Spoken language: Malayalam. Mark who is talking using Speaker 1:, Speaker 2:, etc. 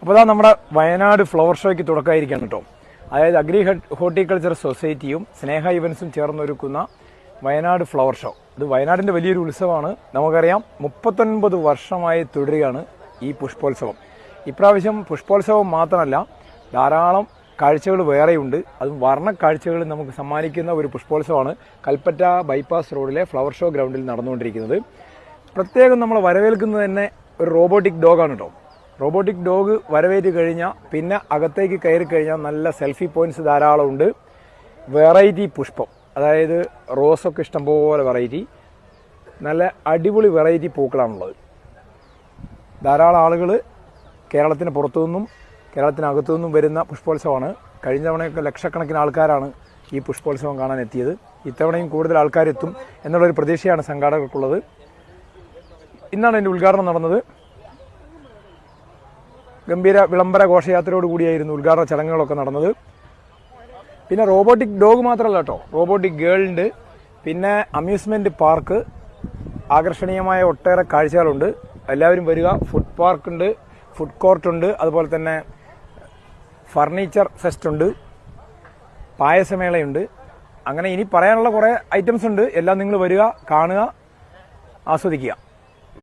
Speaker 1: അപ്പോൾ അതാ നമ്മുടെ വയനാട് ഫ്ലവർ ഷോയ്ക്ക് തുടക്കമായിരിക്കുകയാണ് കേട്ടോ. അതായത് അഗ്രി ഹോർട്ടിക്കൾച്ചർ സൊസൈറ്റിയും സ്നേഹ ഇവൻസും ചേർന്നൊരുക്കുന്ന വയനാട് ഫ്ലവർ ഷോ. ഇത് വയനാടിൻ്റെ വലിയൊരു ഉത്സവമാണ്. നമുക്കറിയാം 39 വർഷമായി തുടരുകയാണ് ഈ പുഷ്പോത്സവം. ഇപ്രാവശ്യം പുഷ്പോത്സവം മാത്രമല്ല, ധാരാളം കാഴ്ചകൾ വേറെയുണ്ട്. അതും വർണ്ണ കാഴ്ചകൾ നമുക്ക് സമ്മാനിക്കുന്ന ഒരു പുഷ്പോത്സവമാണ് കൽപ്പറ്റ ബൈപ്പാസ് റോഡിലെ ഫ്ലവർ ഷോ ഗ്രൗണ്ടിൽ നടന്നുകൊണ്ടിരിക്കുന്നത്. പ്രത്യേകം നമ്മൾ വരവേൽക്കുന്നത് തന്നെ ഒരു റോബോട്ടിക് ഡോഗാണ് കേട്ടോ. റോബോട്ടിക് ഡോഗ് വരവേറ്റ് കഴിഞ്ഞാൽ പിന്നെ അകത്തേക്ക് കയറി കഴിഞ്ഞാൽ നല്ല സെൽഫി പോയിന്റ്സ് ധാരാളമുണ്ട്. വെറൈറ്റി പുഷ്പം, അതായത് റോസൊക്കെ ഇഷ്ടംപോലെ വെറൈറ്റി, നല്ല അടിപൊളി വെറൈറ്റി പൂക്കളാണുള്ളത്. ധാരാളം ആളുകൾ കേരളത്തിന് പുറത്തുനിന്നും കേരളത്തിനകത്തു നിന്നും വരുന്ന പുഷ്പോത്സവമാണ്. കഴിഞ്ഞ തവണയൊക്കെ ലക്ഷക്കണക്കിന് ആൾക്കാരാണ് ഈ പുഷ്പോത്സവം കാണാൻ എത്തിയത്. ഇത്തവണയും കൂടുതൽ ആൾക്കാരെത്തും എന്നുള്ളൊരു പ്രതീക്ഷയാണ് സംഘാടകർക്കുള്ളത്. ഇന്നാണ് എൻ്റെ ഉദ്ഘാടനം നടന്നത്. ഗംഭീര വിളംബര ഘോഷയാത്രയോടുകൂടിയായിരുന്നു ഉദ്ഘാടന ചടങ്ങുകളൊക്കെ നടന്നത്. പിന്നെ റോബോട്ടിക് ഡോഗ് മാത്രമല്ല കേട്ടോ, റോബോട്ടിക് ഗേൾ ഉണ്ട്. പിന്നെ അമ്യൂസ്മെൻറ്റ് പാർക്ക്, ആകർഷണീയമായ ഒട്ടേറെ കാഴ്ചകളുണ്ട്. എല്ലാവരും വരിക. ഫുഡ് പാർക്കുണ്ട്, ഫുഡ് കോർട്ടുണ്ട്, അതുപോലെ തന്നെ ഫർണിച്ചർ ഫെസ്റ്റ് ഉണ്ട്, പായസമേളയുണ്ട്. അങ്ങനെ ഇനി പറയാനുള്ള കുറേ ഐറ്റംസ് ഉണ്ട്. എല്ലാം നിങ്ങൾ വരിക, കാണുക, ആസ്വദിക്കുക.